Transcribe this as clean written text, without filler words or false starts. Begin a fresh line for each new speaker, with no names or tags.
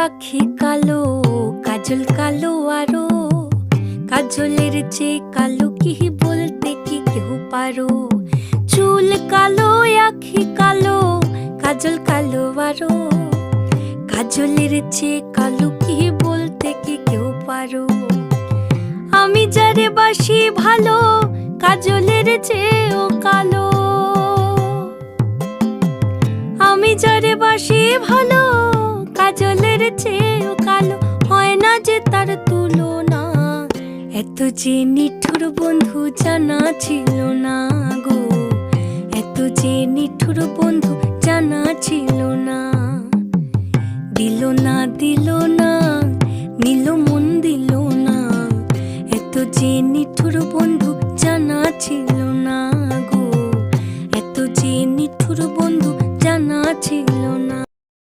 আখি কালো, কাজল কালো আরো, কাজলের চেয়ে কালো কি বলতে কি কেউ পারো। চুল কালো, আখি কালো, কাজল কালো আরো, কাজলের চেয়ে কালো কি বলতে কি কেউ পারো। আমি যারে বাসি ভালো, কাজলের চেয়েও কালো। আমি যারে বাসি ভালো, কাজলের চেয়েও কালো। হয় না যে তার তুলনা, এত যে নিঠুর বন্ধু জানা ছিল না গো, এত যে নিঠুর বন্ধু জানা ছিল না।